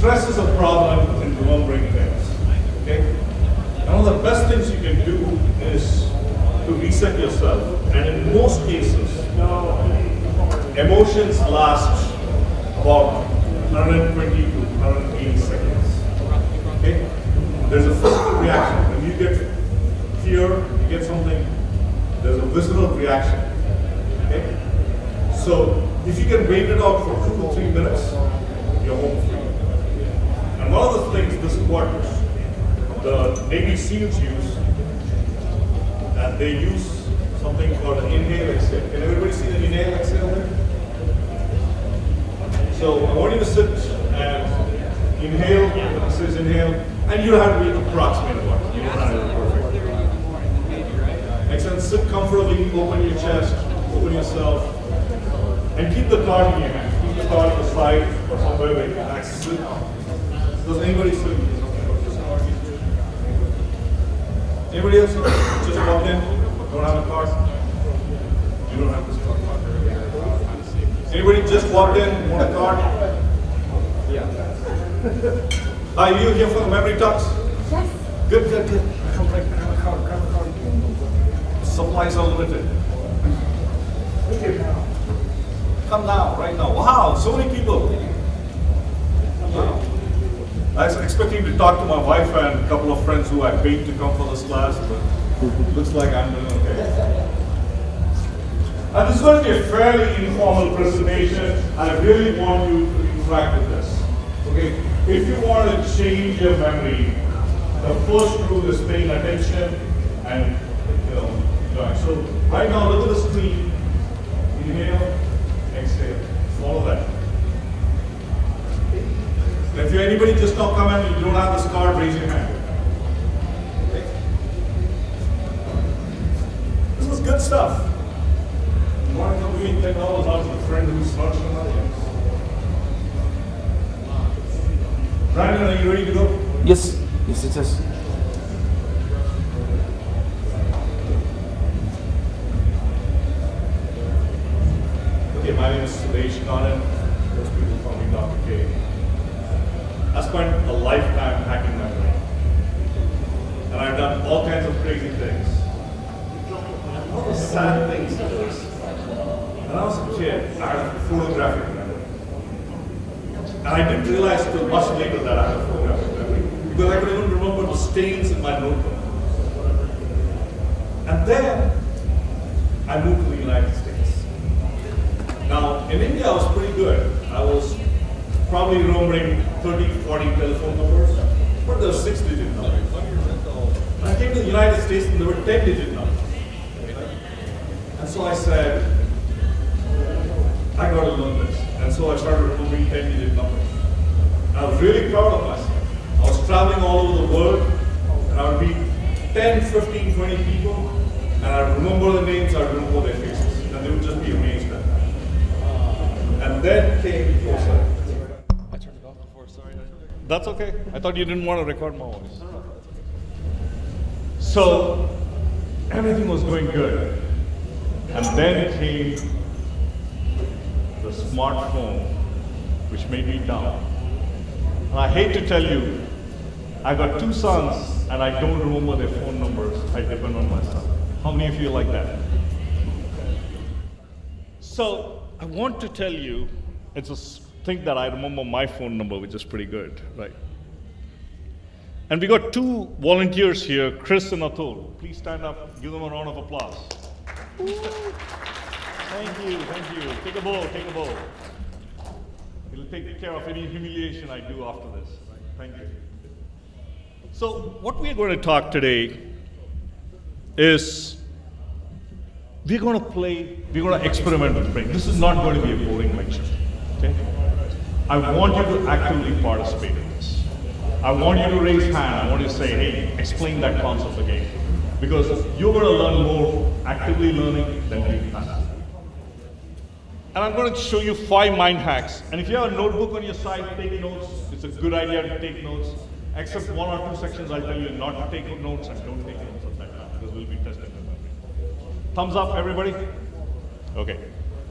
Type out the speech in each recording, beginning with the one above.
stress is a problem in remembering things. Okay? And one of the best things you can do is to reset yourself. And in most cases, emotions last about 120 to 180 seconds. Okay? There's a physical reaction. When you get fear, you get something, there's a visceral reaction. Okay? So if you can wait it out for 2 to 3 minutes, you're home free. And one of the things, this is what the Navy SEALs use, and they use something called an inhale exhale. Can everybody see the inhale exhale there? So I want you to sit and inhale, it says inhale, and you don't have to be approximate about it. You don't have to be perfect. Excellent, sit comfortably, open your chest, open yourself, and keep the card in your hand. Keep the card on the side or somewhere where you can access it. Does anybody sit? Anybody else just walked in? Don't have a card? You don't have this card. Anybody just walked in, want a card? Yeah. Are you here for the memory talks? Yes. Good, good, good. Come right, grab a card, grab a card. Supplies are limited. Come now, right now. Wow, so many people. Wow. I was expecting to talk to my wife and a couple of friends who I paid to come for this class, but looks like I'm doing okay. And this is going to be a fairly informal presentation, and I really want you to interact with this. Okay? If you want to change your memory, the first rule is paying attention and enjoying. So right now, look at the screen. Inhale, exhale. Follow that. If you're anybody just now come and you don't have this card, raise your hand. Okay. This was good stuff. You want to come doing $10 out with a friend who's not from the audience. Brandon, are you ready to go? Yes, yes it is. Okay, my name is Sudesh Kannan. Most people call me Dr. K. I spent a lifetime hacking my brain. And I've done all kinds of crazy things. And one of the sad things is, when I was a kid, I had a photographic memory. And I didn't realize until much later that I had a photographic memory, because I could even remember the stains in my notebook. And then, I moved to the United States. Now, in India, I was pretty good. I was probably remembering 30, 40 telephone numbers, but there were 6-digit numbers. When I came to the United States, and there were 10-digit numbers. And so I said, I got to learn this. And so I started remembering 10-digit numbers. And I was really proud of myself. I was traveling all over the world, and I would meet 10, 15, 20 people, and I'd remember the names, I'd remember their faces, and they would just be amazed at that. And then came closer. I turned it off before, sorry. That's okay. I thought you didn't want to record my voice. So, everything was going good. And then came the smartphone, which made me down. And I hate to tell you, I got 2 sons, and I don't remember their phone numbers. I depend on my son. How many of you like that? So, I want to tell you, it's a thing that I remember my phone number, which is pretty good, right? And we got 2 volunteers here, Chris and Atul. Please stand up, give them a round of applause. Thank you, thank you. Take a bow, take a bow. It'll take care of any humiliation I do after this. Right? Thank you. So what we're going to talk today is we're going to experiment with brain. This is not going to be a boring lecture, okay? I want you to actively participate in this. I want you to raise hand. I want you to say, hey, explain that concept again. Because you're going to learn more actively learning than being passive. And I'm going to show you 5 mind hacks. And if you have a notebook on your side, take notes. It's a good idea to take notes. Except 1 or 2 sections, I'll tell you not to take notes and don't take notes at that time, because we'll be testing your memory. Thumbs up, everybody? Okay.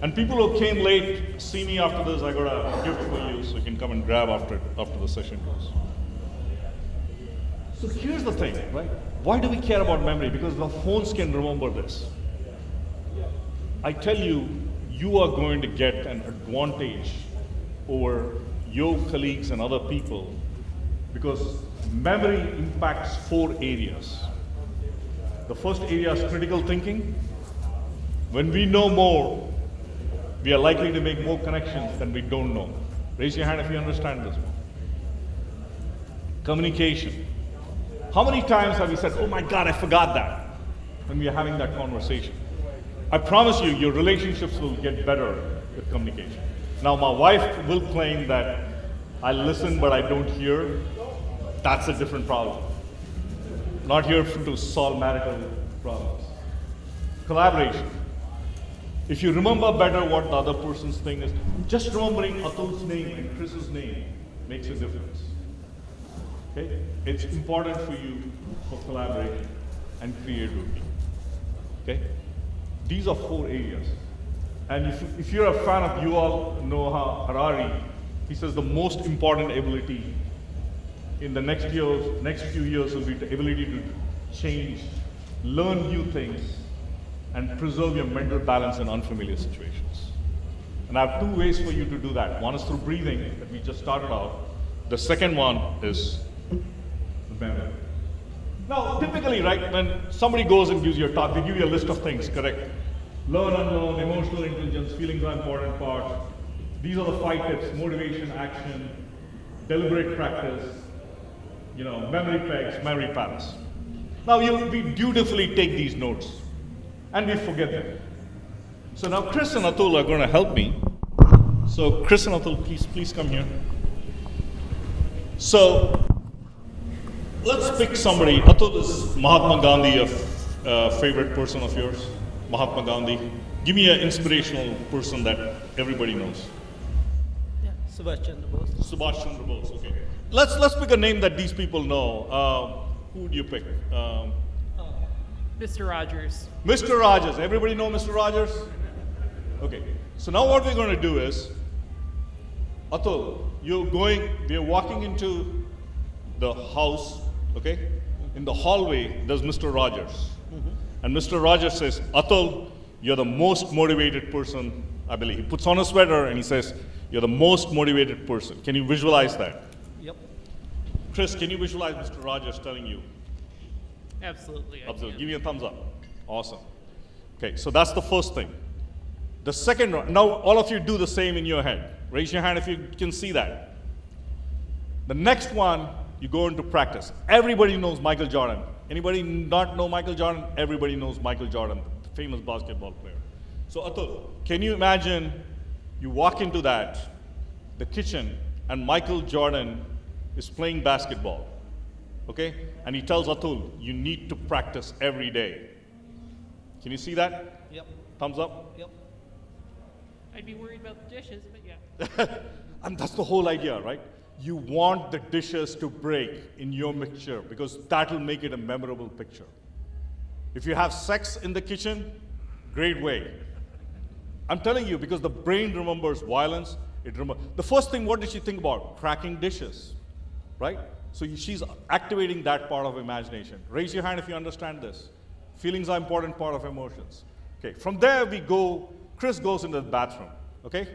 And people who came late, see me after this, I got a gift for you, so you can come and grab after the session goes. So here's the thing, right? Why do we care about memory? Because the phones can remember this. I tell you, you are going to get an advantage over your colleagues and other people because memory impacts 4 areas. The first area is critical thinking. When we know more, we are likely to make more connections than we don't know. Raise your hand if you understand this one. Communication. How many times have you said, oh my God, I forgot that, when we are having that conversation? I promise you, your relationships will get better with communication. Now, my wife will claim that I listen but I don't hear. That's a different problem. Not here to solve marital problems. Collaboration. If you remember better what the other person's thing is, just remembering Atul's name and Chris's name makes a difference. Okay? It's important for you for collaboration and creativity. Okay? These are 4 areas. And if you're a fan of Yuval Noah Harari, he says the most important ability in the next few years will be the ability to change, learn new things, and preserve your mental balance in unfamiliar situations. And I have 2 ways for you to do that. One is through breathing, that we just started out. The second one is the memory. Now, typically, right, when somebody goes and gives you a talk, they give you a list of things, correct? Learn, unlearn, emotional intelligence, feelings are important part. These are the 5 tips: motivation, action, deliberate practice, memory pegs, memory palace. Now, we dutifully take these notes and we forget them. So now Chris and Atul are going to help me. So Chris and Atul, please come here. So let's pick somebody. Atul, is Mahatma Gandhi a favorite person of yours? Mahatma Gandhi. Give me an inspirational person that everybody knows. Yeah, Subhash Chandra Bose. Subhash Chandra Bose, okay. Let's pick a name that these people know. Who would you pick? Mr. Rogers. Mr. Rogers. Everybody know Mr. Rogers? Okay. So now what we're going to do is, Atul, we're walking into the house, okay? In the hallway, there's Mr. Rogers. And Mr. Rogers says, Atul, you're the most motivated person, I believe. He puts on a sweater and he says, you're the most motivated person. Can you visualize that? Yep. Chris, can you visualize Mr. Rogers telling you? Absolutely. Absolutely. Give me a thumbs up. Awesome. Okay, so that's the first thing. The second one, now all of you do the same in your head. Raise your hand if you can see that. The next one, you go into practice. Everybody knows Michael Jordan. Anybody not know Michael Jordan? Everybody knows Michael Jordan, the famous basketball player. So Atul, can you imagine you walk into the kitchen, and Michael Jordan is playing basketball, okay? And he tells Atul, you need to practice every day. Can you see that? Yep. Thumbs up? Yep. I'd be worried about the dishes, but yeah. And that's the whole idea, right? You want the dishes to break in your mixture because that will make it a memorable picture. If you have sex in the kitchen, great way. I'm telling you, because the brain remembers violence. The first thing, what did she think about? Cracking dishes, right? So she's activating that part of imagination. Raise your hand if you understand this. Feelings are an important part of emotions. Okay, from there we go, Chris goes into the bathroom, okay?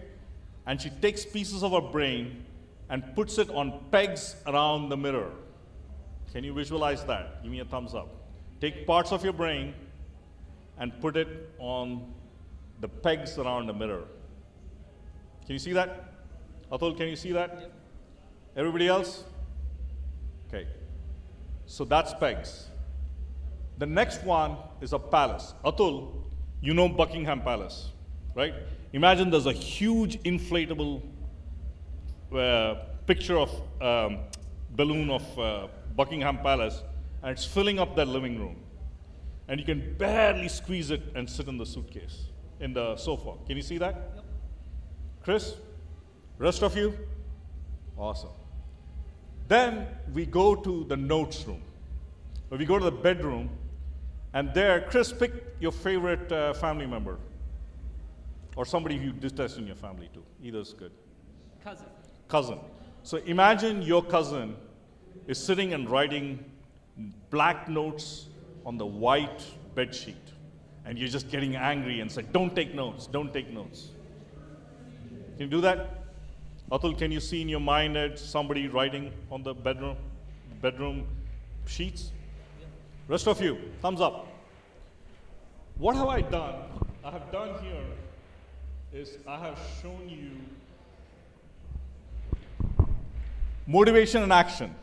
And she takes pieces of her brain and puts it on pegs around the mirror. Can you visualize that? Give me a thumbs up. Take parts of your brain and put it on the pegs around the mirror. Can you see that? Atul, can you see that? Yep. Everybody else? Okay. So that's pegs. The next one is a palace. Atul, you know Buckingham Palace, right? Imagine there's a huge inflatable picture of balloon of Buckingham Palace, and it's filling up that living room. And you can barely squeeze it and sit in the suitcase, in the sofa. Can you see that? Yep. Chris? Rest of you? Awesome. Then we go to the notes room. We go to the bedroom, and there, Chris, pick your favorite family member. or somebody you detest in your family too. Either is good. Cousin. Cousin. So imagine your cousin is sitting and writing black notes on the white bed sheet, and you're just getting angry and say, don't take notes, don't take notes. Can you do that? Atul, can you see in your mind somebody writing on the bedroom sheets? Rest of you, thumbs up. What have I done? I have done here is I have shown you motivation and action.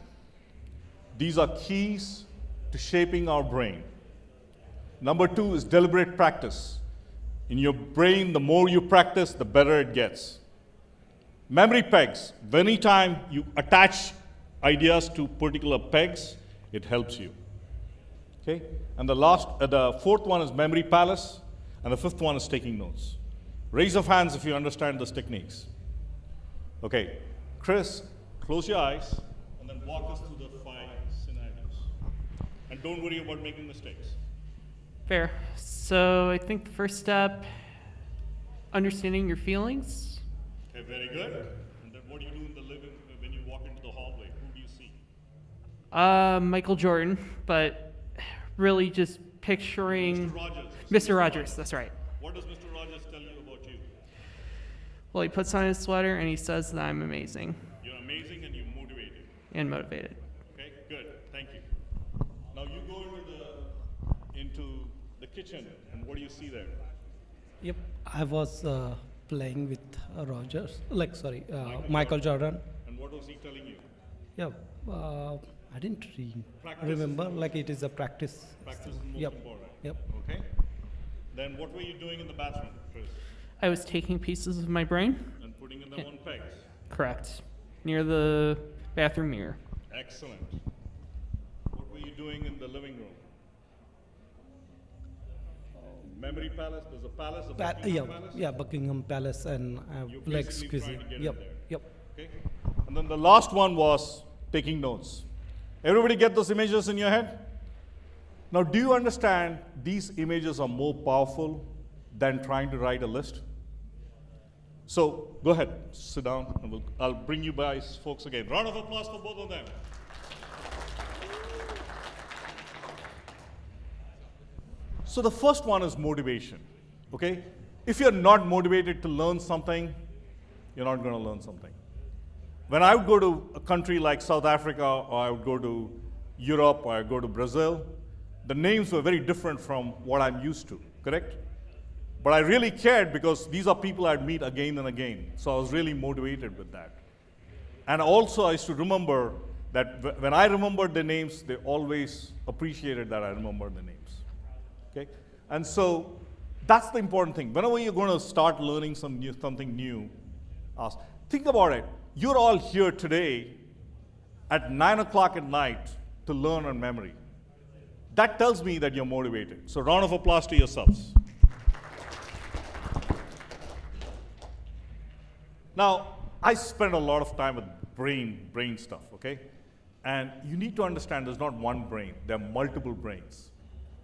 These are keys to shaping our brain. Number 2 is deliberate practice. In your brain, the more you practice, the better it gets. Memory pegs. Anytime you attach ideas to particular pegs, it helps you. Okay? And the fourth one is memory palace, and the fifth one is taking notes. Raise of hands if you understand those techniques. Okay, Chris, close your eyes and then walk us through the 5 scenarios. And don't worry about making mistakes. Fair. So I think the first step, understanding your feelings. Okay, very good. And then what do you do in the living when you walk into the hallway? Who do you see? Michael Jordan, but really just picturing Mr. Rogers. Mr. Rogers, that's right. What does Mr. Rogers tell you about you? Well, he puts on his sweater and he says that I'm amazing You're amazing and you're motivated. and motivated. Okay, good. Thank you. Now you go into the kitchen, and what do you see there? Yep, I was playing with Michael Jordan. And what was he telling you? Yeah, I didn't Practice remember. Like it is a practice. Practice is most Yep. important. Yep. Okay. Then what were you doing in the bathroom, Chris? I was taking pieces of my brain, And putting them on pegs. correct, near the bathroom mirror. Excellent. What were you doing in the living room? Memory palace. There's a palace. A Buckingham Palace. Yeah, Buckingham Palace, and You're like basically squeezing. trying to get Yep, in there. yep. Okay. And then the last one was taking notes. Everybody get those images in your head? Now, do you understand these images are more powerful than trying to write a list? So go ahead, sit down, and I'll bring you guys, folks, again. Round of applause for both of them. So the first one is motivation, okay? If you're not motivated to learn something, you're not going to learn something. When I would go to a country like South Africa, or I would go to Europe, or I would go to Brazil, the names were very different from what I'm used to, correct? But I really cared because these are people I'd meet again and again. So I was really motivated with that. And also I used to remember that when I remembered the names, they always appreciated that I remembered the names. Okay? And so that's the important thing. Whenever you're going to start learning something new, ask. Think about it. You're all here today at 9 o'clock at night to learn on memory. That tells me that you're motivated. So round of applause to yourselves. Now, I spend a lot of time with brain stuff, okay? And you need to understand there's not one brain, there are multiple brains.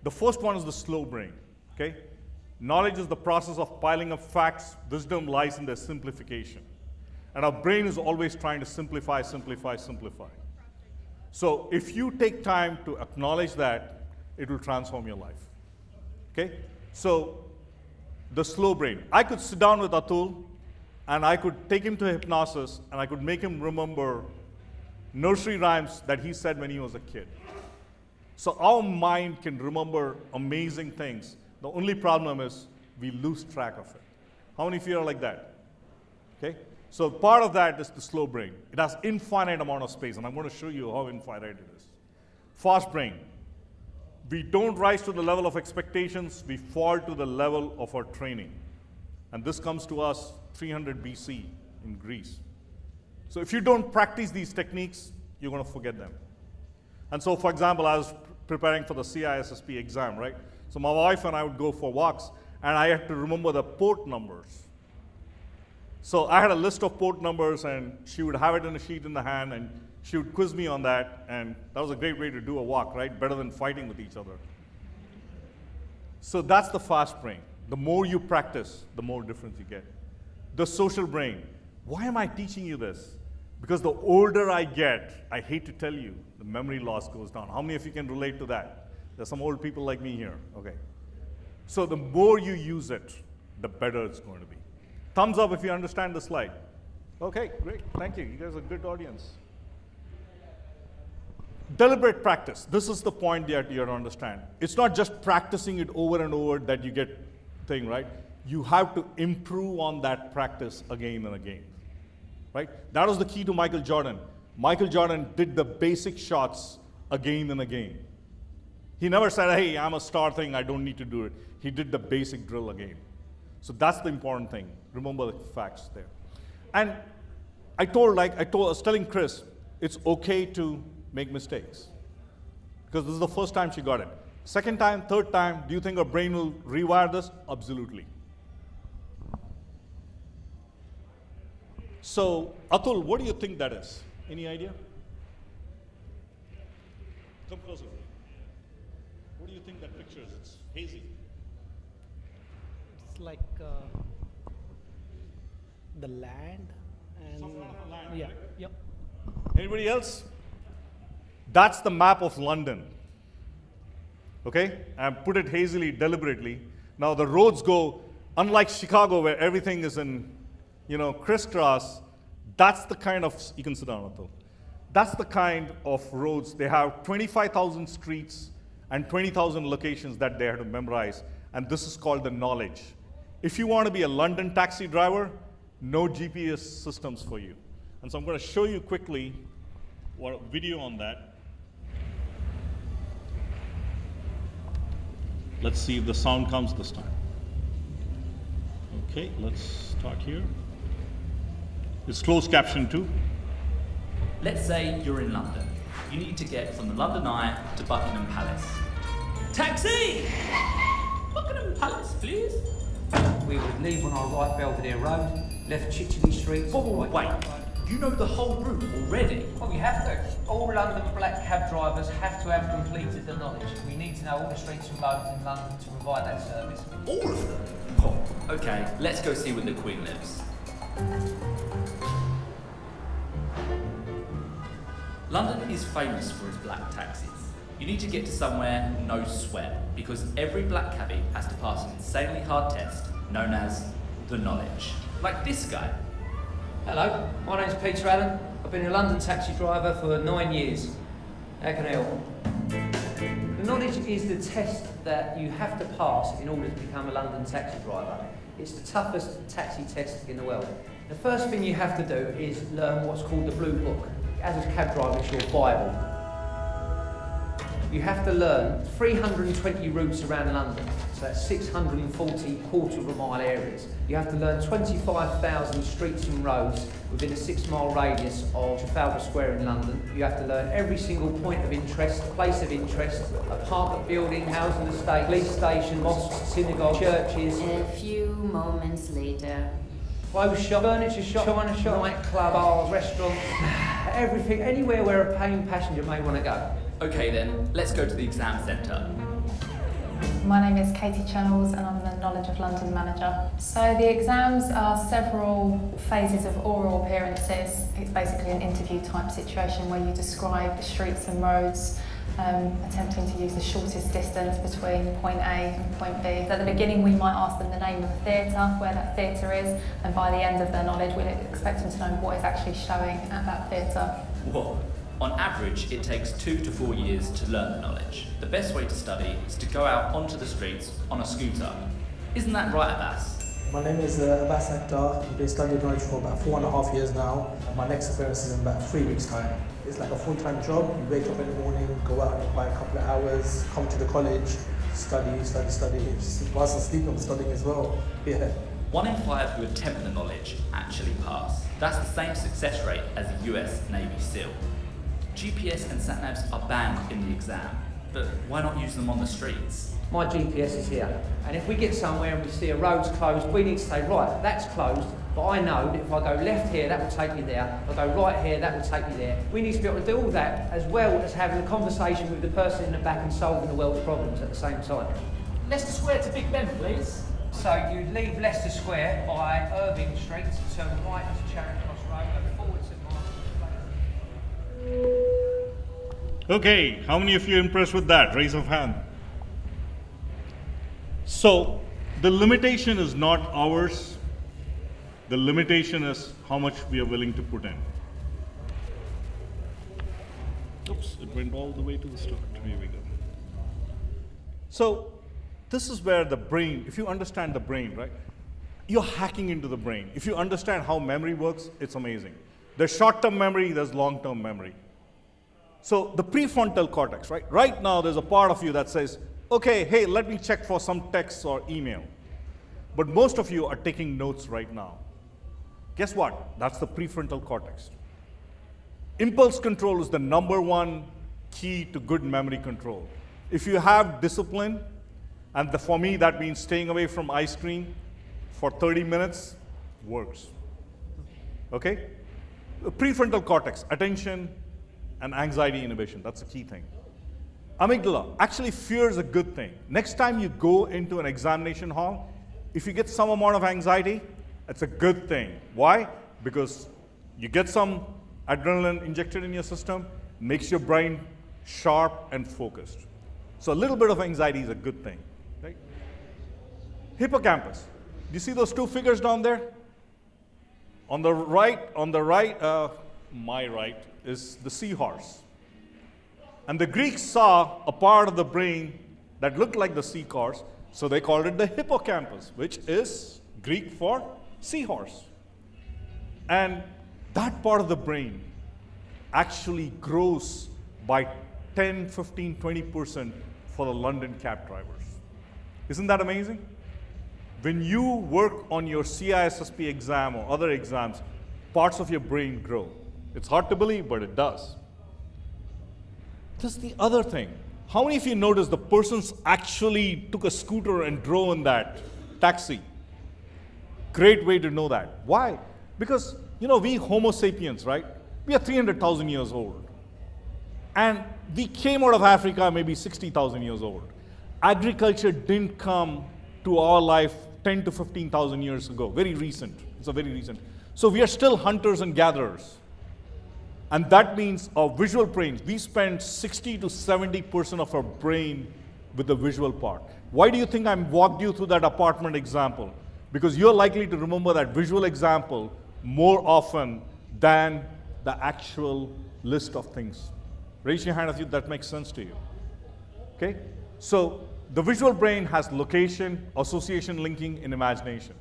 The first one is the slow brain, okay? Knowledge is the process of piling up facts. Wisdom lies in their simplification. And our brain is always trying to simplify, simplify, simplify. So if you take time to acknowledge that, it will transform your life, okay? So the slow brain. I could sit down with Atul, and I could take him to hypnosis, and I could make him remember nursery rhymes that he said when he was a kid. So our mind can remember amazing things. The only problem is we lose track of it. How many of you are like that? Okay? So part of that is the slow brain. It has infinite amount of space, and I'm going to show you how infinite it is. Fast brain. We don't rise to the level of expectations, we fall to the level of our training. And this comes to us 300 BC in Greece. So if you don't practice these techniques, you're going to forget them. And so, for example, I was preparing for the CISSP exam, right? So my wife and I would go for walks, and I had to remember the port numbers. So I had a list of port numbers, and she would have it in a sheet in the hand, and she would quiz me on that, and that was a great way to do a walk, right? Better than fighting with each other. So that's the fast brain. The more you practice, the more difference you get. The social brain. Why am I teaching you this? Because the older I get, I hate to tell you, the memory loss goes down. How many of you can relate to that? There's some old people like me here. Okay. So the more you use it, the better it's going to be. Thumbs up if you understand the slide. Okay, great. Thank you. You guys are a good audience. Deliberate practice. This is the point that you have to understand. It's not just practicing it over and over that you get thing, right? You have to improve on that practice again and again, right? That was the key to Michael Jordan. Michael Jordan did the basic shots again and again. He never said, hey, I'm a star thing, I don't need to do it. He did the basic drill again. So that's the important thing. Remember the facts there. And I was telling Chris, it's okay to make mistakes. Because this is the first time she got it. Second time, third time, do you think her brain will rewire this? Absolutely. So, Atul, what do you think that is? Any idea? Come closer. What do you think that picture is? It's hazy. It's like the land and Some kind of a land, yeah, right? yep. Anybody else? That's the map of London. Okay? I put it hazily, deliberately. Now the roads go, unlike Chicago where everything is in, crisscross, that's the kind of, you can sit down, Atul. That's the kind of roads. They have 25,000 streets and 20,000 locations that they have to memorize. And this is called the knowledge. If you want to be a London taxi driver, no GPS systems for you. And so I'm going to show you quickly a video on that. Let's see if the sound comes this time. Okay, let's start here. It's closed caption too. Let's say you're in London. You need to get from the London Eye to Buckingham Palace. Taxi! Buckingham Palace, please. We would leave on our right Belvedere Road, left Chichiley Street. Oh, wait. You know the whole route already. Well, we have to. All London black cab drivers have to have completed the knowledge. We need to know all the streets and roads in London to provide that service. All of them? Oh, okay, let's go see where the Queen lives. London is famous for its black taxis. You need to get to somewhere no sweat, because every black cabbie has to pass an insanely hard test known as the knowledge. Like this guy. Hello, my name's Peter Allen. I've been a London taxi driver for 9 years. How can I help? The knowledge is the test that you have to pass in order to become a London taxi driver. It's the toughest taxi test in the world. The first thing you have to do is learn what's called the Blue Book. As a cab driver, it's your Bible. You have to learn 320 routes around London, so that's 640 quarter-of-a-mile areas. You have to learn 25,000 streets and roads within a 6-mile radius of Trafalgar Square in London. You have to learn every single point of interest, place of interest, apartment building, housing estate, police station, mosques, synagogues, churches. A few moments later. Clothes shop, furniture shop, china shop, nightclub, bars, restaurants, everything, anywhere where a paying passenger may want to go. Okay then, let's go to the exam centre. My name is Katie Channels and I'm the Knowledge of London manager. So the exams are several phases of oral appearances. It's basically an interview type situation where you describe the streets and roads, attempting to use the shortest distance between point A and point B. So at the beginning we might ask them the name of the theatre, where that theatre is, and by the end of their knowledge we'd expect them to know what is actually showing at that theatre. What? On average, it takes 2 to 4 years to learn the knowledge. The best way to study is to go out onto the streets on a scooter. Isn't that right, Abbas? My name is Abbas Akhtar. I've been studying knowledge for about 4.5 years now. My next appearance is in about 3 weeks' time. It's like a full-time job. You wake up in the morning, go out and buy a couple of hours, come to the college, study. Whilst I'm sleeping, I'm studying as well. Yeah. 1 in 5 who attempt the knowledge actually pass. That's the same success rate as a US Navy SEAL. GPS and sat-navs are banned in the exam, but why not use them on the streets? My GPS is here, and if we get somewhere and we see a road's closed, we need to say, right, that's closed, but I know that if I go left here, that will take me there. If I go right here, that will take me there. We need to be able to do all that as well as having a conversation with the person in the back and solving the world's problems at the same time. Leicester Square to Big Ben, please. So you leave Leicester Square by Irving Street, turn right to Charing Cross Road, go forward to Martin Place. Okay, how many of you are impressed with that? Raise of hand. So, the limitation is not ours. The limitation is how much we are willing to put in. Oops, it went all the way to the start. Here we go. So, this is where the brain, if you understand the brain, right? You're hacking into the brain. If you understand how memory works, it's amazing. There's short-term memory, there's long-term memory. So the prefrontal cortex, right? Right now, there's a part of you that says, okay, hey, let me check for some text or email. But most of you are taking notes right now. Guess what? That's the prefrontal cortex. Impulse control is the #1 key to good memory control. If you have discipline, and for me, that means staying away from ice cream for 30 minutes, works. Okay? The prefrontal cortex, attention and anxiety inhibition, that's a key thing. Amygdala, actually fear is a good thing. Next time you go into an examination hall, if you get some amount of anxiety, it's a good thing. Why? Because you get some adrenaline injected in your system, makes your brain sharp and focused. So a little bit of anxiety is a good thing. Right? Hippocampus. Do you see those two figures down there? On the right, my right, is the seahorse. And the Greeks saw a part of the brain that looked like the seahorse, so they called it the hippocampus, which is Greek for seahorse. And that part of the brain actually grows by 10, 15, 20% for the London cab drivers. Isn't that amazing? When you work on your CISSP exam or other exams, parts of your brain grow. It's hard to believe, but it does. Just the other thing. How many of you noticed the person's actually took a scooter and drove in that taxi? Great way to know that. Why? Because, we Homo sapiens, right? We are 300,000 years old. And we came out of Africa maybe 60,000 years old. Agriculture didn't come to our life 10 to 15,000 years ago. Very recent. It's a very recent. So we are still hunters and gatherers. And that means our visual brains, we spend 60 to 70% of our brain with the visual part. Why do you think I walked you through that apartment example? Because you're likely to remember that visual example more often than the actual list of things. Raise your hand if that makes sense to you. Okay? So the visual brain has location, association, linking, and imagination.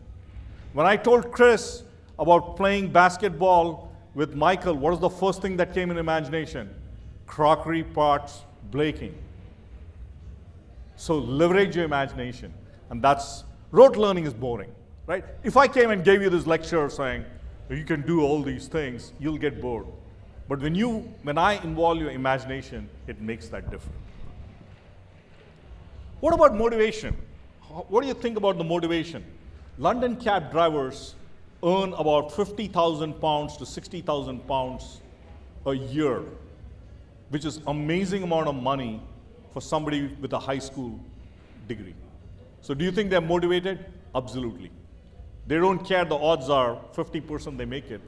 When I told Chris about playing basketball with Michael, what was the first thing that came in imagination? Crockery parts breaking. So leverage your imagination. And that's, rote learning is boring, right? If I came and gave you this lecture saying, you can do all these things, you'll get bored. But when I involve your imagination, it makes that difference. What about motivation? What do you think about the motivation? London cab drivers earn about 50,000 pounds to 60,000 pounds a year, which is amazing amount of money for somebody with a high school degree. So do you think they're motivated? Absolutely. They don't care, the odds are 50% they make it,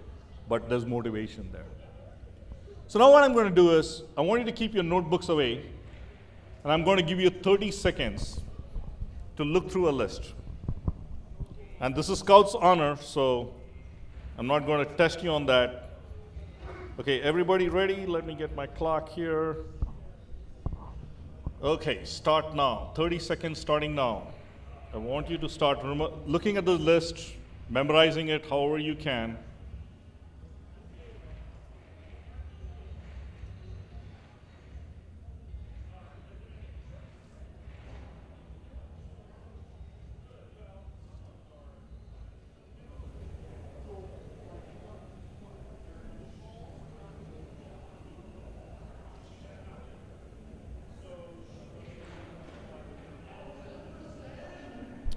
but there's motivation there. So now what I'm going to do is, I want you to keep your notebooks away, and I'm going to give you 30 seconds to look through a list. And this is Scout's honor, so I'm not going to test you on that. Okay, everybody ready? Let me get my clock here. Okay, start now. 30 seconds starting now. I want you to start looking at the list, memorizing it however you can.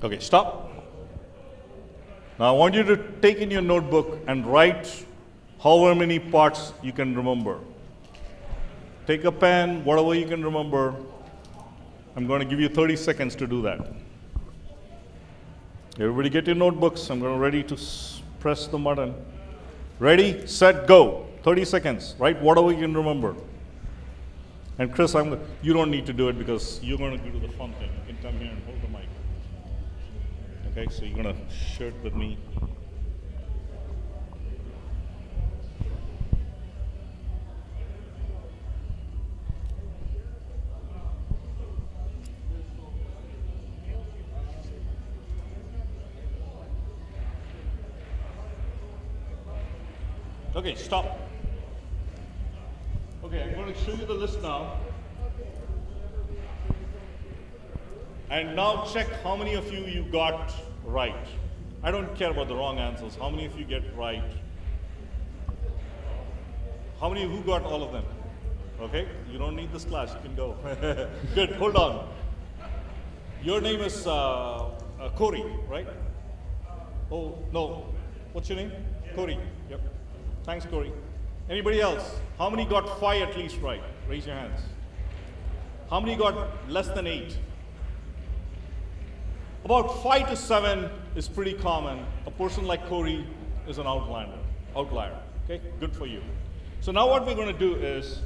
Okay, stop. Now I want you to take in your notebook and write however many parts you can remember. Take a pen, whatever you can remember. I'm going to give you 30 seconds to do that. Everybody get your notebooks. I'm going ready to press the button. Ready, set, go. 30 seconds. Write whatever you can remember. And Chris, you don't need to do it because you're going to do the fun thing. You can come here and hold the mic. Okay, so you're going to share it with me. Okay, stop. Okay, I'm going to show you the list now. And now check how many of you got right. I don't care about the wrong answers. How many of you get right? How many who got all of them? Okay, you don't need this class, you can go. Good, hold on. Your name is Corey, right? Oh, no. What's your name? Corey. Yep. Thanks, Corey. Anybody else? How many got 5 at least right? Raise your hands. How many got less than 8? About 5 to 7 is pretty common. A person like Corey is an outlier. Okay, good for you. So now what we're going to do is,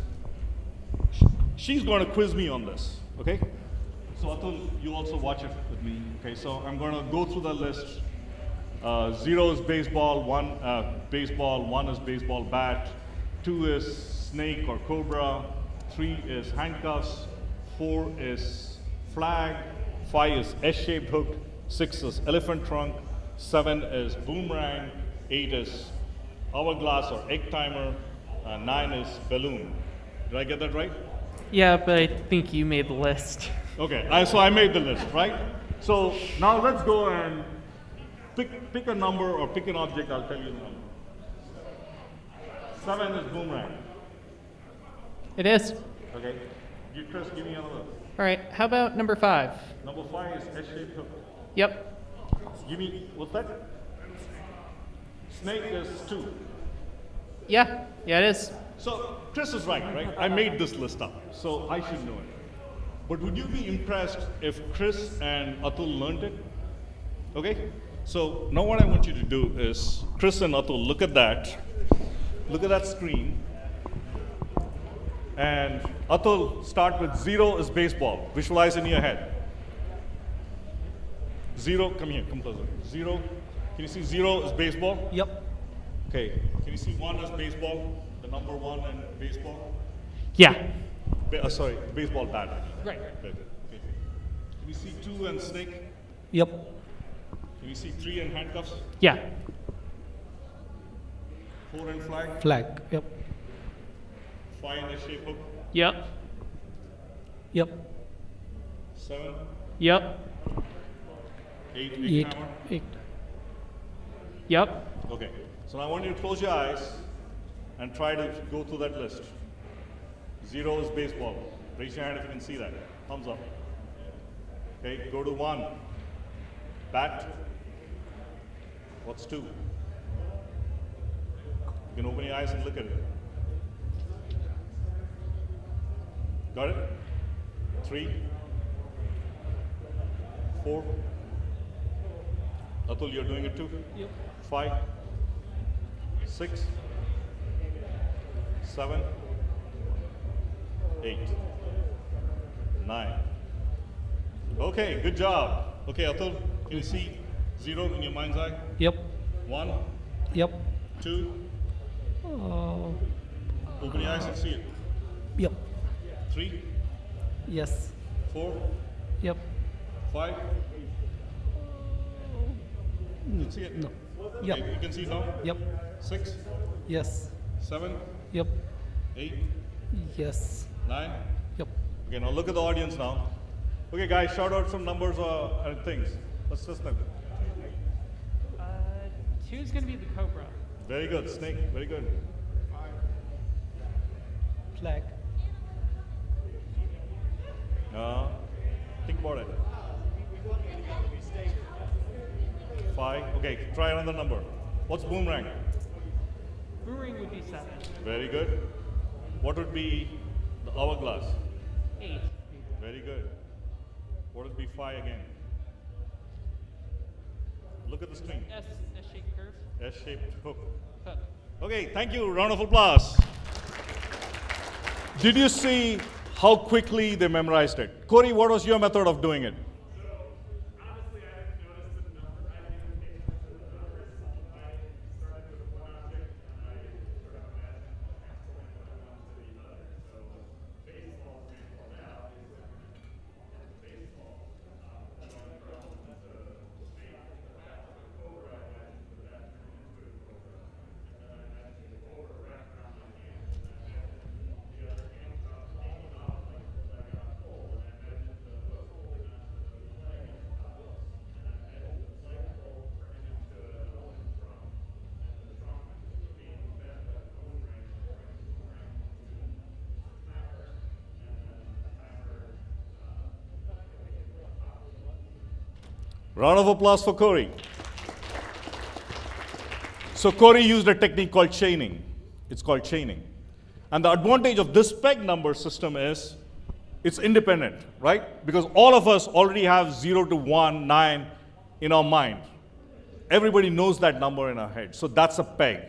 she's going to quiz me on this. Okay. So Atul, you also watch it with me. Okay. So I'm going to go through the list. 0 is baseball. 1 is baseball bat. 2 is snake or cobra. 3 is handcuffs. 4 is flag. 5 is S-shaped hook. 6 is elephant trunk. 7 is boomerang. 8 is hourglass or egg timer. 9 is balloon. Did I get that right? Yeah, but I think you made the list. Okay, so I made the list, right? So now let's go and pick a number or pick an object. I'll tell you the number. 7 is boomerang. It is. Okay. Chris, give me another. All right, how about number 5? Number 5 is S-shaped hook. Yep. Give me, what's that? Snake is 2. Yeah, it is. So Chris is right? I made this list up, so I should know it. But would you be impressed if Chris and Atul learned it? Okay? So now what I want you to do is, Chris and Atul, look at that. Look at that screen. And Atul, start with 0 is baseball. Visualize in your head. 0, come here, come closer. 0, can you see 0 is baseball? Yep. Okay, can you see 1 is baseball? The number 1 in baseball? Yeah. Sorry, baseball bat. Right. Okay. Can you see 2 and snake? Yep. Can you see 3 and handcuffs? Yeah. 4 and flag? Flag. Yep. 5 and S-shaped hook? Yep. Yep. 7? Yep. 8, 8. hammer? 8. Yep. Okay, so now I want you to close your eyes and try to go through that list. 0 is baseball. Raise your hand if you can see that. Thumbs up. Okay, go to 1. Bat. What's 2? You can open your eyes and look at it. Got it? 3. 4. Atul, you're doing it too? Yep. 5. 6. 7. 8. 9. Okay, good job. Okay, Atul, can you see 0 in your mind's eye? Yep. 1, Yep. 2, open your eyes and see it. Yep. 3, Yes. 4, Yep. 5. You can see it? No. Okay, Yep. you can see it now? Yep. 6, Yes. 7, Yep. 8, Yes. 9. Yep. Okay, now look at the audience now. Okay, guys, shout out some numbers and things. Let's just know. 2 is going to be the cobra. Very good, snake, very good. Flag. Think about it. 5, okay, try another number. What's boomerang? Boomerang would be 7. Very good. What would be the hourglass? 8. Very good. What would be 5 again? Look at the screen. S-shaped curve. S-shaped hook. Hook. Okay, thank you. Round of applause. Did you see how quickly they memorized it? Corey, what was your method of doing it? Round of applause for Corey. So Corey used a technique called chaining. It's called chaining. And the advantage of this peg number system is it's independent, right? Because all of us already have 0 to 1, 9 in our mind. Everybody knows that number in our head. So that's a peg.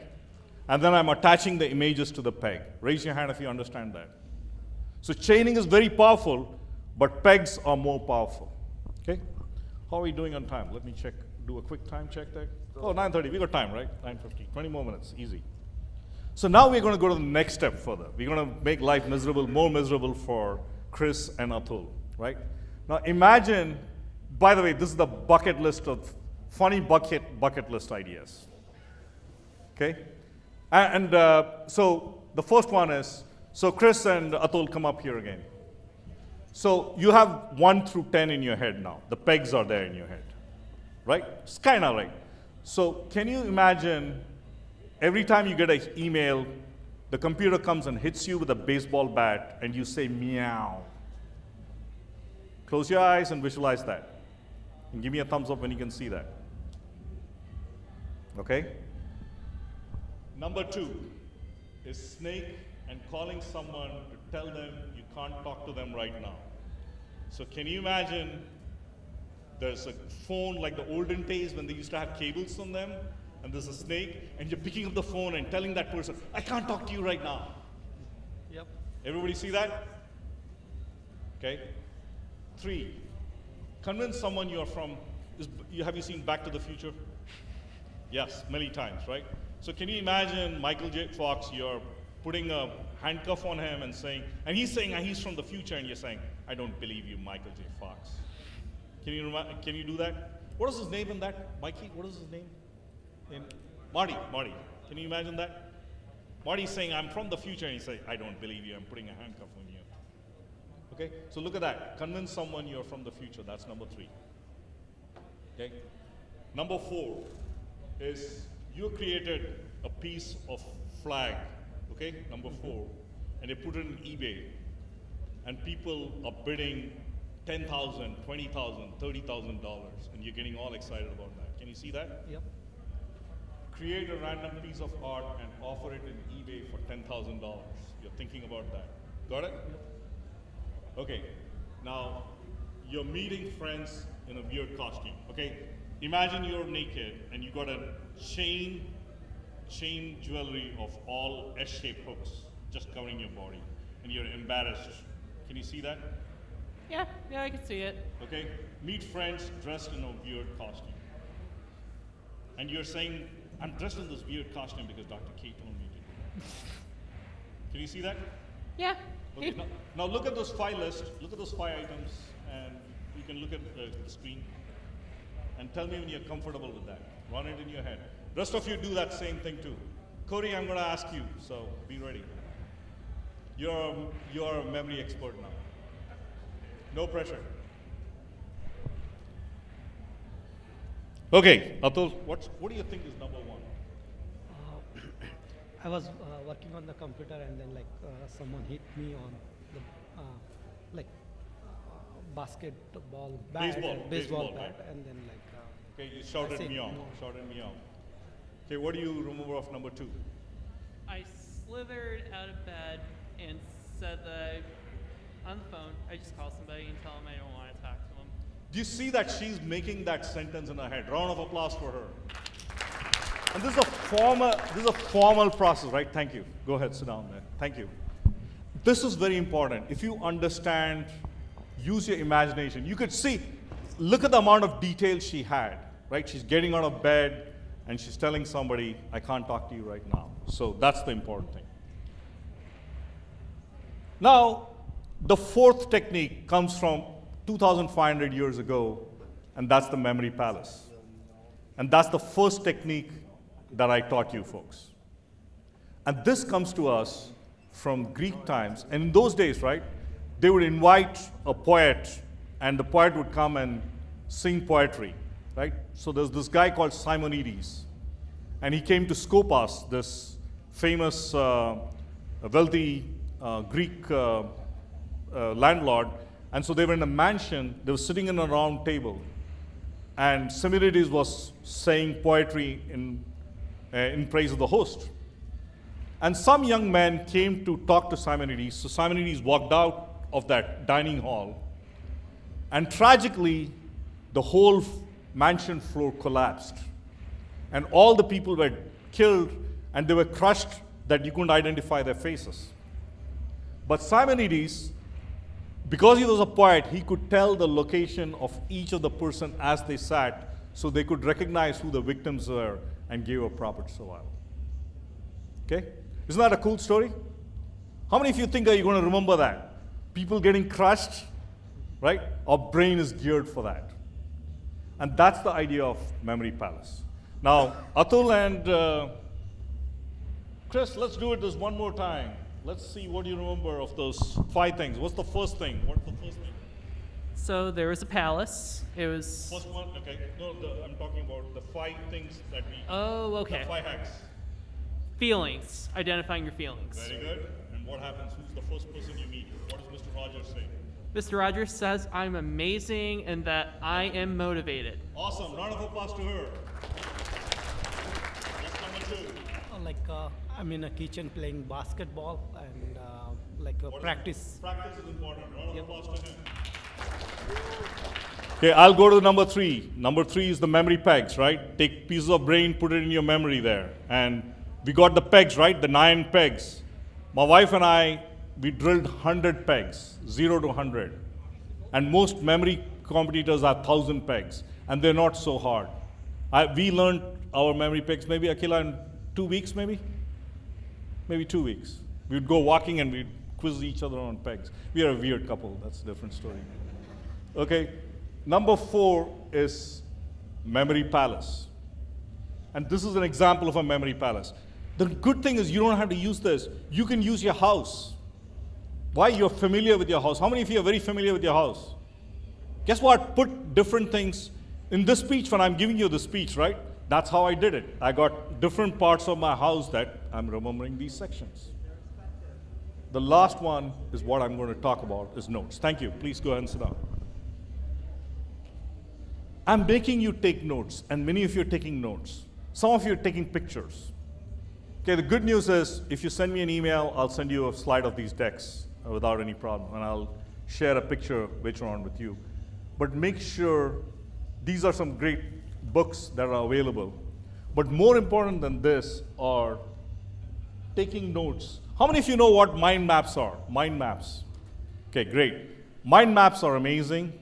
And then I'm attaching the images to the peg. Raise your hand if you understand that. So chaining is very powerful, but pegs are more powerful. Okay? How are we doing on time? Let me check, do a quick time check there. Oh, 9:30, we got time, right? 9:50, 20 more minutes, easy. So now we're going to go to the next step further. We're going to make life miserable, more miserable for Chris and Atul, right? Now imagine, by the way, this is the bucket list of funny bucket list ideas, okay? And so the first one is, so Chris and Atul come up here again. So you have 1 through 10 in your head now. The pegs are there in your head, right? It's kind of right. So can you imagine every time you get an email, the computer comes and hits you with a baseball bat and you say meow. Close your eyes and visualize that. And give me a thumbs up when you can see that. Okay? Number 2 is snake and calling someone to tell them you can't talk to them right now. So can you imagine there's a phone like the olden days when they used to have cables on them, and there's a snake, and you're picking up the phone and telling that person, I can't talk to you right now. Yep. Everybody see that? Okay. 3, convince someone you're from, have you seen Back to the Future? Yes, many times, right? So can you imagine Michael J. Fox, you're putting a handcuff on him and saying, and he's saying he's from the future, and you're saying, I don't believe you, Michael J. Fox. Can you do that? What is his name in that? Mikey, what is his name? Marty. Can you imagine that? Marty's saying, I'm from the future, and he's saying, I don't believe you, I'm putting a handcuff on you. Okay, so look at that. Convince someone you're from the future, that's number 3. Okay? Number 4 is you created a piece of flag, okay, number 4, and they put it in eBay, and people are bidding $10,000, $20,000, $30,000, and you're getting all excited about that. Can you see that? Yep. Create a random piece of art and offer it in eBay for $10,000. You're thinking about that. Got it? Yep. Okay. Now, you're meeting friends in a weird costume. Okay. Imagine you're naked and you got a chain jewelry of all S-shaped hooks just covering your body, and you're embarrassed. Can you see that? Yeah, I can see it. Okay. Meet friends dressed in a weird costume, and you're saying, I'm dressed in this weird costume because Dr. K told me to do it. Can you see that? Yeah. Okay, now look at those 5 lists, look at those 5 items, and you can look at the screen, and tell me when you're comfortable with that. Run it in your head. Rest of you do that same thing too. Corey, I'm going to ask you, so be ready. You're a memory expert now. No pressure. Okay, Atul, what do you think is number 1? I was working on the computer, and then someone hit me on the basketball bat, baseball bat, and then okay, you shouted me off. Okay, what do you remember of number 2? I slithered out of bed and said that on the phone, I just call somebody and tell them I don't want to talk to them. Do you see that she's making that sentence in her head? Round of applause for her. And this is a formal process, right? Thank you. Go ahead, sit down there. Thank you. This is very important. If you understand, use your imagination. You could see, look at the amount of detail she had, right? She's getting out of bed and she's telling somebody, I can't talk to you right now. So that's the important thing. Now, the fourth technique comes from 2,500 years ago, and that's the memory palace. And that's the first technique that I taught you folks. And this comes to us from Greek times. And in those days, right, they would invite a poet, and the poet would come and sing poetry, right? So there's this guy called Simonides, and he came to Skopas, this famous, wealthy Greek landlord. And so they were in a mansion, they were sitting in a round table, and Simonides was saying poetry in praise of the host. And some young men came to talk to Simonides, so Simonides walked out of that dining hall, and tragically, the whole mansion floor collapsed. And all the people were killed, and they were crushed that you couldn't identify their faces. But Simonides, because he was a poet, he could tell the location of each of the person as they sat, so they could recognize who the victims were and give a proper survival. Okay? Isn't that a cool story? How many of you think are you going to remember that? People getting crushed, right? Our brain is geared for that. And that's the idea of memory palace. Now, Atul and Chris, let's do it this one more time. Let's see what you remember of those 5 things. What's the first thing? What's the first thing? So there was a palace. It was. First one, okay. No, I'm talking about the 5 things that we. Oh, okay. The 5 hacks. Feelings. Identifying your feelings. Very good. And what happens? Who's the first person you meet? What does Mr. Rogers say? Mr. Rogers says, I'm amazing and that I am motivated. Awesome. Round of applause to her. What's number 2? I'm in a kitchen playing basketball and practice. Practice is important. Round of applause to him. Okay, I'll go to number 3. Number 3 is the memory pegs, right? Take pieces of brain, put it in your memory there. And we got the pegs, right? The 9 pegs. My wife and I, we drilled 100 pegs, 0 to 100. And most memory competitors have 1,000 pegs, and they're not so hard. We learned our memory pegs, maybe, Akila, in 2 weeks, maybe? Maybe 2 weeks. We'd go walking and we'd quiz each other on pegs. We are a weird couple, that's a different story. Okay, number 4 is memory palace. And this is an example of a memory palace. The good thing is you don't have to use this. You can use your house. Why? You're familiar with your house. How many of you are very familiar with your house? Guess what? Put different things in this speech. When I'm giving you the speech, right? That's how I did it. I got different parts of my house that I'm remembering these sections. The last one is what I'm going to talk about, is notes. Thank you. Please go ahead and sit down. I'm making you take notes, and many of you are taking notes. Some of you are taking pictures. Okay, the good news is, if you send me an email, I'll send you a slide of these decks without any problem, and I'll share a picture later on with you. But make sure these are some great books that are available. But more important than this are taking notes. How many of you know what mind maps are? Mind maps. Okay, great. Mind maps are amazing.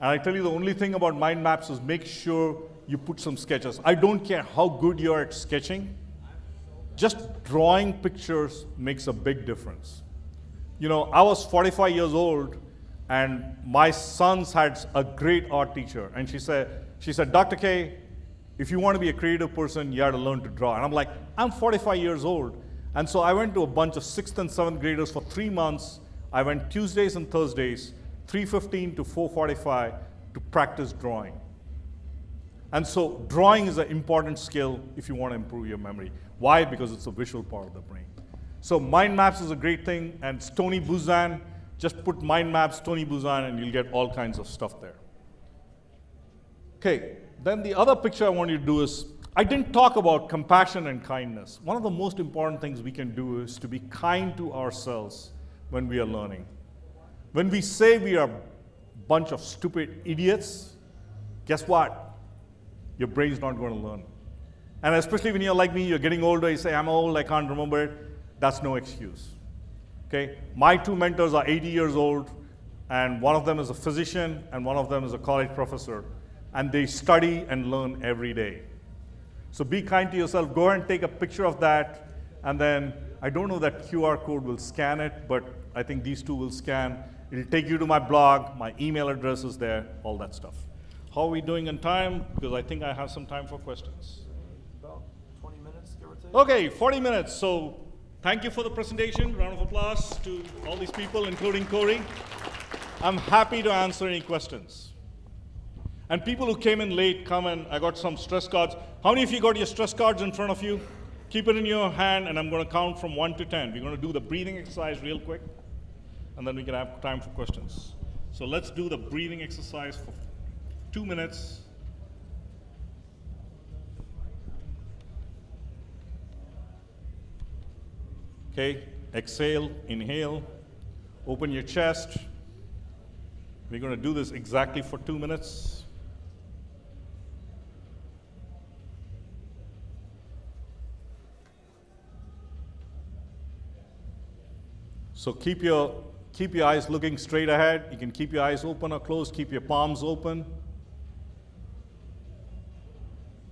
And I tell you, the only thing about mind maps is make sure you put some sketches. I don't care how good you are at sketching. Just drawing pictures makes a big difference. You know, I was 45 years old, and my sons had a great art teacher. And she said, Dr. K, if you want to be a creative person, you have to learn to draw. And I'm like, I'm 45 years old. And so I went to a bunch of 6th and 7th graders for 3 months. I went Tuesdays and Thursdays, 3:15 to 4:45 to practice drawing. And so drawing is an important skill if you want to improve your memory. Why? Because it's a visual part of the brain. So mind maps is a great thing, and Tony Buzan, just put mind maps, Tony Buzan, and you'll get all kinds of stuff there. Okay, then the other picture I want you to do is, I didn't talk about compassion and kindness. One of the most important things we can do is to be kind to ourselves when we are learning. When we say we are a bunch of stupid idiots, guess what? Your brain's not going to learn. And especially when you're like me, you're getting older, you say, I'm old, I can't remember it. That's no excuse. Okay? My two mentors are 80 years old, and one of them is a physician, and one of them is a college professor. And they study and learn every day. So be kind to yourself. Go ahead and take a picture of that. And then, I don't know that QR code will scan it, but I think these two will scan. It'll take you to my blog. My email address is there, all that stuff. How are we doing in time? Because I think I have some time for questions. About 20 minutes, give or take. Okay, 40 minutes. So thank you for the presentation. Round of applause to all these people, including Corey. I'm happy to answer any questions. And people who came in late, come and I got some stress cards. How many of you got your stress cards in front of you? Keep it in your hand, and I'm going to count from 1 to 10. We're going to do the breathing exercise real quick, and then we can have time for questions. So let's do the breathing exercise for 2 minutes. Okay, exhale, inhale, open your chest. We're going to do this exactly for 2 minutes. So keep your eyes looking straight ahead. You can keep your eyes open or closed. Keep your palms open.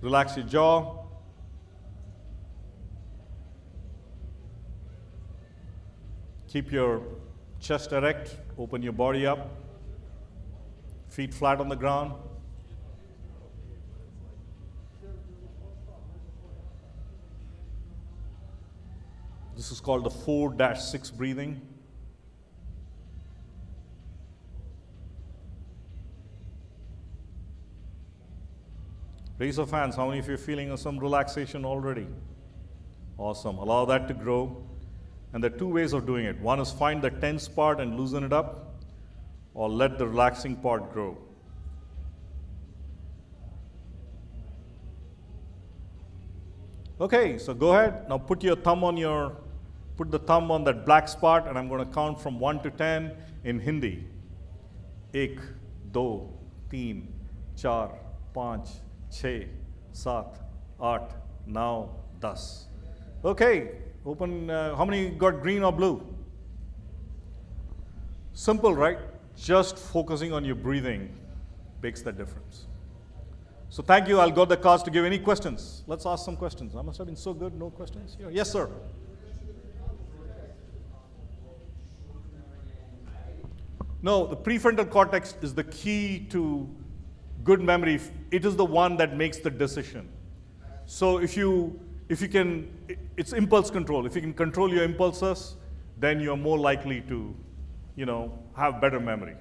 Relax your jaw. Keep your chest erect. Open your body up. Feet flat on the ground. This is called the 4-6 breathing. Raise of hands, how many of you are feeling some relaxation already? Awesome, allow that to grow. And there are two ways of doing it. One is find the tense part and loosen it up, or let the relaxing part grow. Okay, so go ahead, now put the thumb on that black spot, and I'm going to count from 1 to 10 in Hindi. 1, 2, 3, 4, 5, 6, 7, 8, 9, 10. Okay, open, how many got green or blue? Simple, right? Just focusing on your breathing makes the difference. So thank you. I'll go the cards to give any questions. Let's ask some questions. I must have been so good. No questions here. Yes, sir. No, the prefrontal cortex is the key to good memory. It is the one that makes the decision. So if you can, it's impulse control. If you can control your impulses, then you're more likely to, have better memory.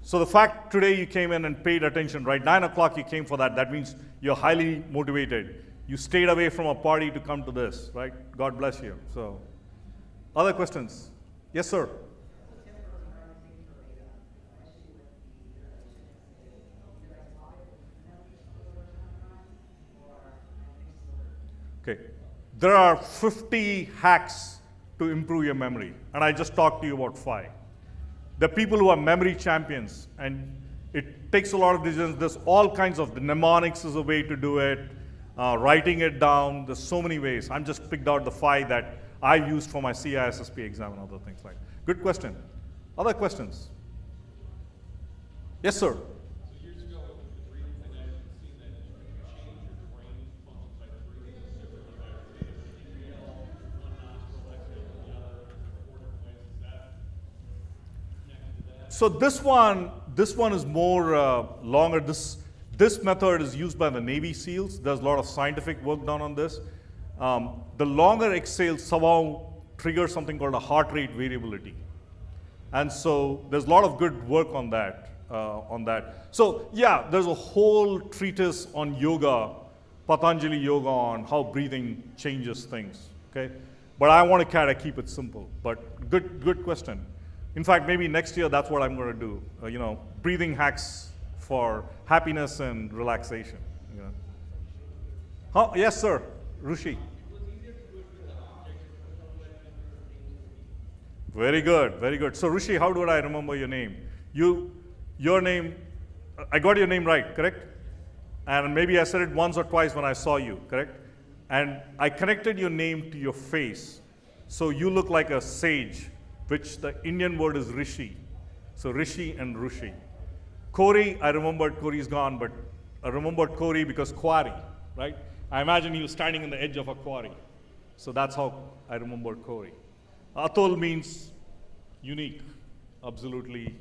So the fact today you came in and paid attention, right? 9 o'clock you came for that. That means you're highly motivated. You stayed away from a party to come to this, right? God bless you. So, other questions? Yes, sir. Okay. There are 50 hacks to improve your memory, and I just talked to you about 5. The people who are memory champions, and it takes a lot of decisions. There's all kinds of, the mnemonics is a way to do it, writing it down. There's so many ways. I'm just picked out the 5 that I used for my CISSP exam and other things like that. Good question. Other questions? Yes, sir. So this one is more longer. This method is used by the Navy SEALs. There's a lot of scientific work done on this. The longer exhale somehow triggers something called a heart rate variability. And so there's a lot of good work on that. So yeah, there's a whole treatise on yoga, Patanjali yoga, on how breathing changes things. Okay, but I want to kind of keep it simple. But good question. In fact, maybe next year that's what I'm going to do. Breathing hacks for happiness and relaxation. Yes, sir. Rushi. Very good, very good. So Rushi, how do I remember your name? Your name, I got your name right, correct? And maybe I said it once or twice when I saw you, correct? And I connected your name to your face. So you look like a sage, which the Indian word is Rishi. So Rishi and Rushi. Corey, I remembered, Corey's gone, but I remembered Corey because quarry, right? I imagine he was standing on the edge of a quarry. So that's how I remembered Corey. Atul means unique, absolutely,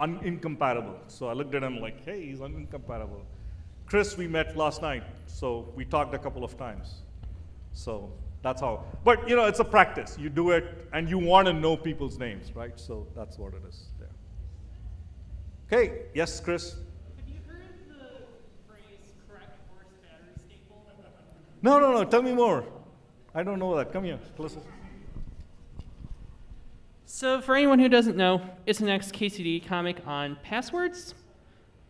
incomparable. So I looked at him like, hey, he's incomparable. Chris, we met last night, so we talked a couple of times. So that's how, but it's a practice. You do it, and you want to know people's names, right? So that's what it is there. Okay, yes, Chris? Have you heard the phrase correct horse battery staple? No, tell me more. I don't know that. Come here, closer. So for anyone who doesn't know, it's an ex-KCD comic on passwords.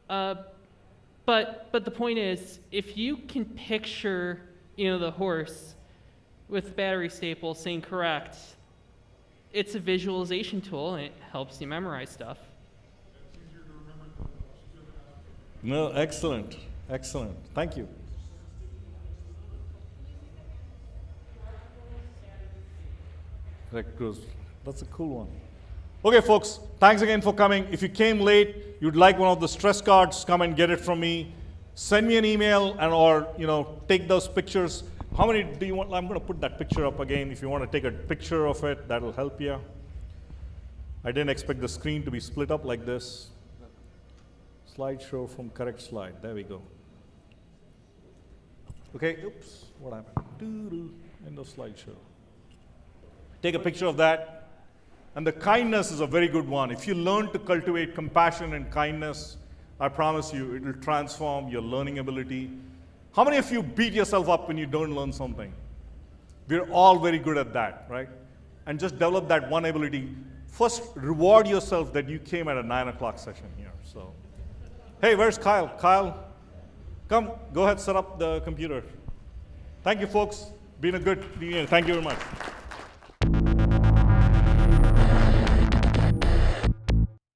But the point is, if you can picture, the horse with the battery staple saying correct, it's a visualization tool and it helps you memorize stuff. No, excellent. Thank you. That's a cool one. Okay, folks, thanks again for coming. If you came late, you'd like one of the stress cards, come and get it from me. Send me an email or take those pictures. How many do you want? I'm going to put that picture up again. If you want to take a picture of it, that'll help you. I didn't expect the screen to be split up like this. Slideshow from correct slide. There we go. Okay, oops, what happened? End of slideshow. Take a picture of that. And the kindness is a very good one. If you learn to cultivate compassion and kindness, I promise you, it will transform your learning ability. How many of you beat yourself up when you don't learn something? We're all very good at that, right? And just develop that one ability. First, reward yourself that you came at a 9 o'clock session here. So, hey, where's Kyle? Kyle, come, go ahead, set up the computer. Thank you, folks. Been a good meeting. Thank you very much.